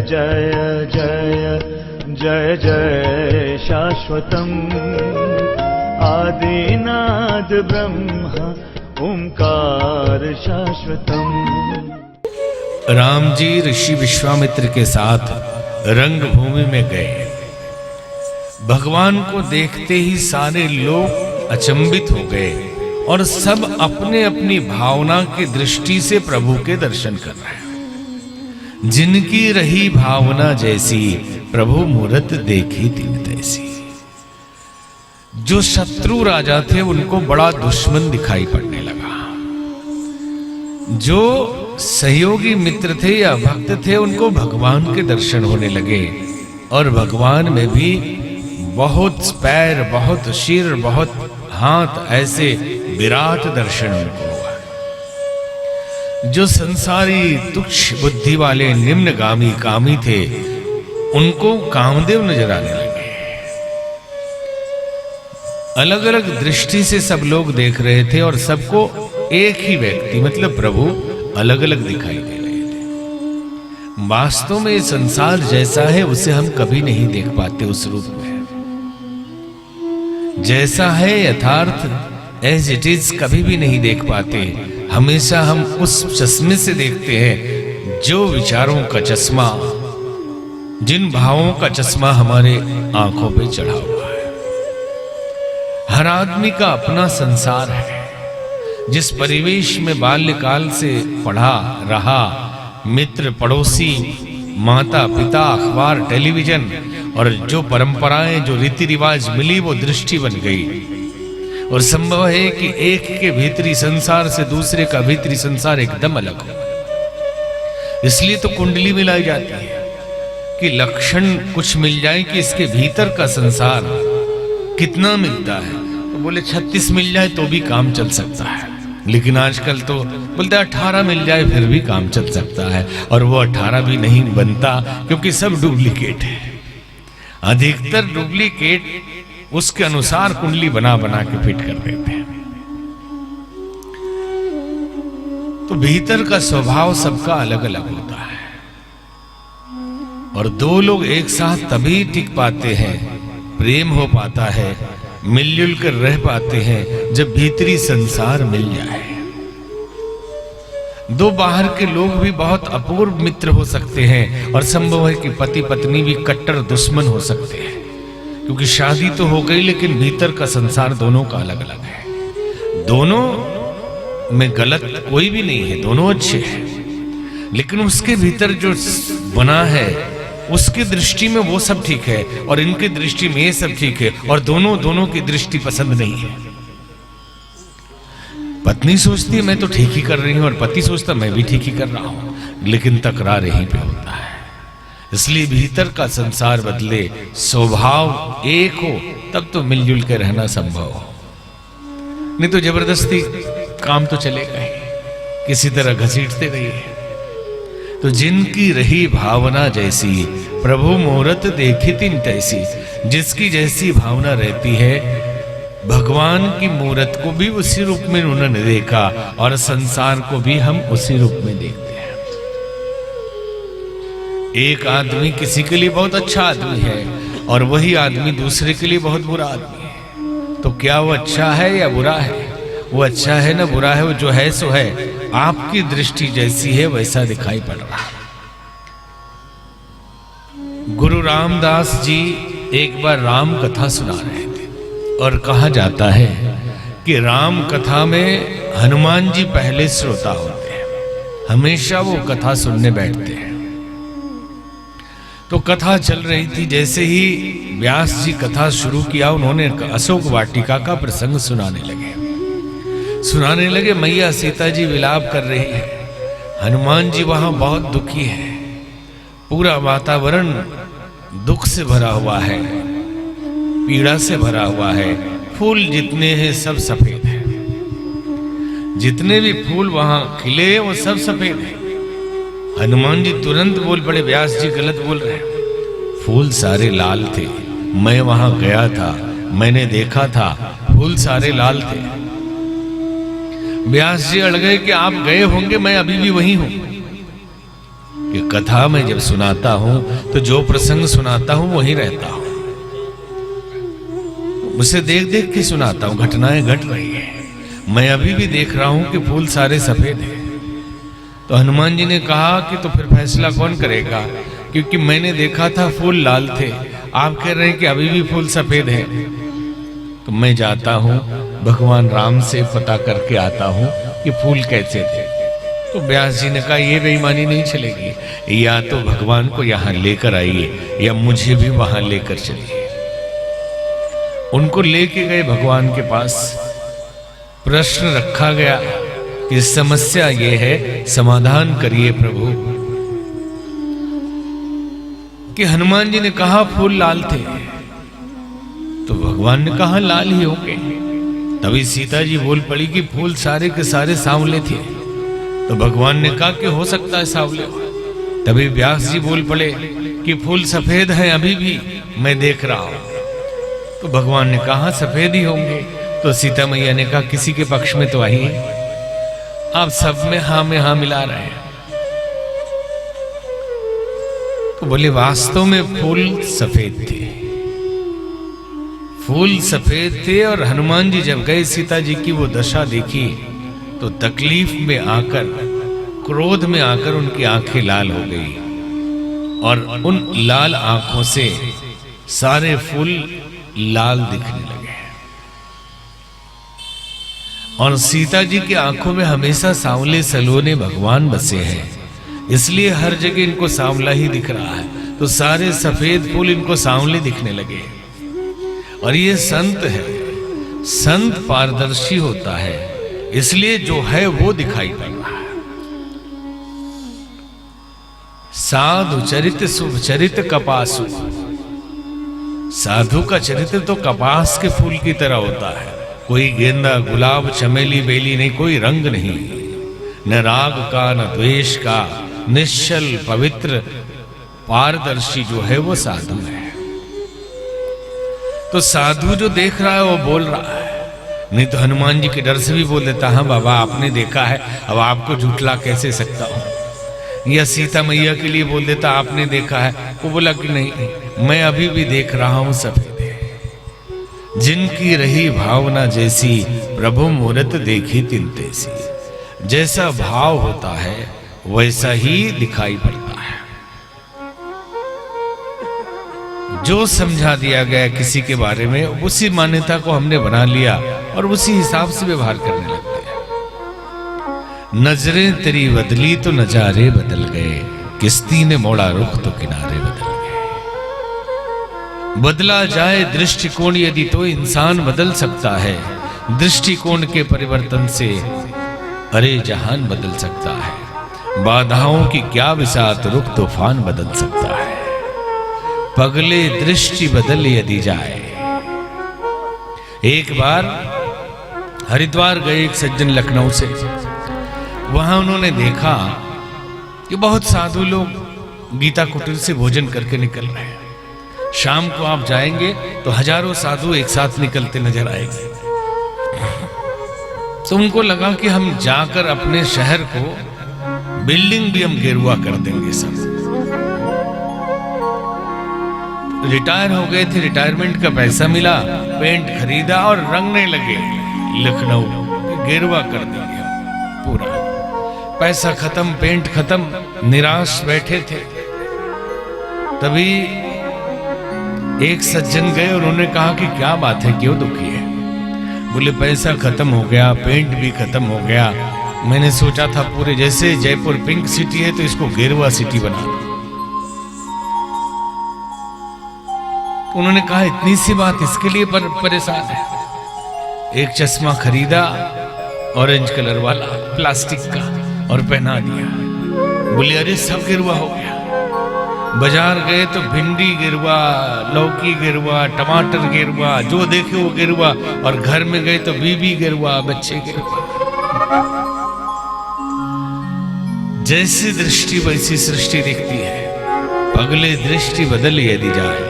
जय जय जय जय शाश्वतम् आदिनाद ब्रह्म ओंकार शाश्वतम्। राम जी ऋषि विश्वामित्र के साथ रंगभूमि में गए। भगवान को देखते ही सारे लोग अचंभित हो गए और सब अपने अपनी भावना की दृष्टि से प्रभु के दर्शन कर रहे हैं। जिनकी रही भावना जैसी प्रभु मूरत देखी दिन तैसी। जो शत्रु राजा थे उनको बड़ा दुश्मन दिखाई पड़ने लगा। जो सहयोगी मित्र थे या भक्त थे उनको भगवान के दर्शन होने लगे। और भगवान में भी बहुत पैर, बहुत सिर, बहुत हाथ, ऐसे विराट दर्शन उनको हुआ। जो संसारी तुच्छ बुद्धि वाले निम्नगामी कामी थे उनको कामदेव नजर आने लगे। अलग अलग दृष्टि से सब लोग देख रहे थे और सबको एक ही व्यक्ति मतलब प्रभु अलग अलग दिखाई दे रहे थे। वास्तव में ये संसार जैसा है उसे हम कभी नहीं देख पाते उस रूप में। जैसा है यथार्थ एज इट इज कभी भी नहीं देख पाते। हमेशा हम उस चश्मे से देखते हैं जो विचारों का चश्मा, जिन भावों का चश्मा हमारे आंखों पे चढ़ा हुआ है। हर आदमी का अपना संसार है। जिस परिवेश में बाल्यकाल से पढ़ा रहा, मित्र, पड़ोसी, माता पिता, अखबार, टेलीविजन और जो परंपराएं, जो रीति रिवाज मिली वो दृष्टि बन गई। और संभव है कि एक के भीतरी संसार से दूसरे का भीतरी संसार एकदम अलग हो। इसलिए तो कुंडली मिलाई जाती है कि लक्षण कुछ मिल जाए कि इसके भीतर का संसार कितना मिलता है। तो बोले 36 मिल जाए तो भी काम चल सकता है। लेकिन आजकल तो बोलते 18 मिल जाए फिर भी काम चल सकता है। और वो 18 भी नहीं बनता क्योंकि सब डुप्लीकेट है। अधिकतर डुप्लीकेट उसके अनुसार कुंडली बना बना के फिट कर देते हैं। तो भीतर का स्वभाव सबका अलग अलग होता है। और दो लोग एक साथ तभी टिक पाते हैं, प्रेम हो पाता है, मिलजुल कर रह पाते हैं जब भीतरी संसार मिल जाए। दो बाहर के लोग भी बहुत अपूर्व मित्र हो सकते हैं और संभव है कि पति पत्नी भी कट्टर दुश्मन हो सकते हैं क्योंकि शादी तो हो गई लेकिन भीतर का संसार दोनों का अलग अलग है। दोनों में गलत कोई भी नहीं है, दोनों अच्छे हैं। लेकिन उसके भीतर जो बना है उसकी दृष्टि में वो सब ठीक है और इनकी दृष्टि में ये सब ठीक है और दोनों की दृष्टि पसंद नहीं है। पत्नी सोचती है मैं तो ठीक ही कर रही हूं और पति सोचता मैं भी ठीक ही कर रहा हूं, लेकिन तकरार यहीं पे होता है। इसलिए भीतर का संसार बदले, स्वभाव एक हो तब तो मिलजुल के रहना संभव हो। नहीं तो जबरदस्ती काम तो चलेगा ही, किसी तरह घसीटते रहिए। तो जिनकी रही भावना जैसी प्रभु मूरत देखी तिन तैसी। जिसकी जैसी भावना रहती है भगवान की मूरत को भी उसी रूप में उन्होंने देखा और संसार को भी हम उसी रूप में देखते हैं। एक आदमी किसी के लिए बहुत अच्छा आदमी है और वही आदमी दूसरे के लिए बहुत बुरा आदमी है। तो क्या वो अच्छा है या बुरा है? वो अच्छा है ना बुरा है, वो जो है सो है। आपकी दृष्टि जैसी है वैसा दिखाई पड़ रहा है। गुरु रामदास जी एक बार राम कथा सुना रहे थे और कहा जाता है कि राम कथा में हनुमान जी पहले श्रोता होते हैं। हमेशा वो कथा सुनने बैठते हैं। तो कथा चल रही थी, जैसे ही व्यास जी कथा शुरू किया उन्होंने अशोक वाटिका का प्रसंग सुनाने लगे। मैया सीता जी विलाप कर रही है, हनुमान जी वहां बहुत दुखी है, पूरा वातावरण दुख से भरा हुआ है, पीड़ा से भरा हुआ है। फूल जितने हैं सब सफेद हैं, जितने भी फूल वहां खिले वो सब सफेद हैं। हनुमान जी तुरंत बोल पड़े, व्यास जी गलत बोल रहे हैं, फूल सारे लाल थे, मैं वहां गया था, मैंने देखा था, फूल सारे लाल थे। व्यास जी अड़ गए कि आप गए होंगे, मैं अभी भी वही हूं। कि कथा में जब सुनाता हूं तो जो प्रसंग सुनाता हूं वही रहता हूं, उसे देख देख के सुनाता हूं। घटनाएं घट रही है, मैं अभी भी देख रहा हूं कि फूल सारे सफेद हैं। तो हनुमान जी ने कहा कि तो फिर फैसला कौन करेगा, क्योंकि मैंने देखा था फूल लाल थे, आप कह रहे हैं कि अभी भी फूल सफेद हैं। तो मैं जाता हूं भगवान राम से पता करके आता हूं कि फूल कैसे थे। तो व्यास जी ने कहा ये बेईमानी नहीं चलेगी, या तो भगवान को यहां लेकर आइए या मुझे भी वहां लेकर चलिए। उनको लेके गए भगवान के पास, प्रश्न रखा गया कि समस्या ये है, समाधान करिए प्रभु। कि हनुमान जी ने कहा फूल लाल थे, तो भगवान ने कहा लाल ही होंगे। तभी सीता जी बोल पड़ी कि फूल सारे के सारे सांवले थे। तो भगवान ने कहा कि हो सकता है सांवले। तभी व्यास जी बोल पड़े कि फूल सफेद हैं अभी भी, मैं देख रहा हूं। तो भगवान ने कहा सफेद ही होंगे। तो सीता मैया ने कहा किसी के पक्ष में तो आइए, आप सब में हाँ मिला रहे हैं। तो बोले वास्तव में फूल सफेद थे, फूल सफेद थे। और हनुमान जी जब गए सीता जी की वो दशा देखी तो तकलीफ में आकर, क्रोध में आकर उनकी आंखें लाल हो गई, और उन लाल आंखों से सारे फूल लाल दिखने लगे। और सीता जी की आंखों में हमेशा सांवले सलोने भगवान बसे हैं, इसलिए हर जगह इनको सांवला ही दिख रहा है। तो सारे सफेद फूल इनको सांवले दिखने लगे। और ये संत है, संत पारदर्शी होता है, इसलिए जो है वो दिखाई पड़ रहा है। साधु चरित शुभ चरित कपासु, साधु का चरित्र तो कपास के फूल की तरह होता है। कोई गेंदा गुलाब चमेली बेली नहीं, कोई रंग नहीं, न राग का न द्वेष का, निश्चल पवित्र पारदर्शी जो है वो साधु है। तो साधु जो देख रहा है वो बोल रहा है, नहीं तो हनुमान जी के डर से भी बोल देता हाँ बाबा आपने देखा है, अब आपको झूठला कैसे सकता हूं। या सीता मैया के लिए बोल देता आपने देखा है, वो बोला कि नहीं मैं अभी भी देख रहा हूं सफेद है। जिनकी रही भावना जैसी, प्रभु मूरत देखी तिन तैसी। जैसा भाव होता है वैसा ही दिखाई पड़ता है। जो समझा दिया गया किसी के बारे में, उसी मान्यता को हमने बना लिया और उसी हिसाब से व्यवहार करने लगते हैं। नजरें तेरी बदली तो नजारे बदल गए, किश्ती ने मोड़ा रुख तो किनारे बदल गए। बदला जाए दृष्टिकोण यदि तो इंसान बदल सकता है, दृष्टिकोण के परिवर्तन से अरे जहान बदल सकता है। बाधाओं की क्या बिसात, रुख तूफान बदल सकता है। पगले दृष्टि बदल यदि जाए। एक बार हरिद्वार गए एक सज्जन लखनऊ से, वहां उन्होंने देखा कि बहुत साधु लोग गीता कुटीर से भोजन करके निकल रहे हैं। शाम को आप जाएंगे तो हजारों साधु एक साथ निकलते नजर आएंगे। तो उनको लगा कि हम जाकर अपने शहर को, बिल्डिंग भी हम गेरुआ कर देंगे सब। रिटायर हो गए थे, रिटायरमेंट का पैसा मिला, पेंट खरीदा और रंगने लगे। लखनऊ गेरुआ कर देंगे पूरा। पैसा खत्म, पेंट खत्म, निराश बैठे थे। तभी एक सज्जन गए, उन्होंने कहा कि क्या बात है, क्यों दुखी है? बोले पैसा खत्म हो गया, पेंट भी खत्म हो गया। मैंने सोचा था पूरे जैसे जयपुर पिंक सिटी है तो इसको गेरुआ सिटी बना दो। उन्होंने कहा इतनी सी बात, इसके लिए परेशान है? एक चश्मा खरीदा ऑरेंज कलर वाला प्लास्टिक का और पहना दिया। बोले अरे सब गेरुआ हो गया। बाजार गए तो भिंडी गेरुआ, लौकी गेरुआ, टमाटर गेरुआ, जो देखे वो गेरुआ। और घर में गए तो बीबी गेरुआ, बच्चे गेरुआ। जैसी दृष्टि वैसी सृष्टि दिखती है। पगले दृष्टि बदल यदि जाए।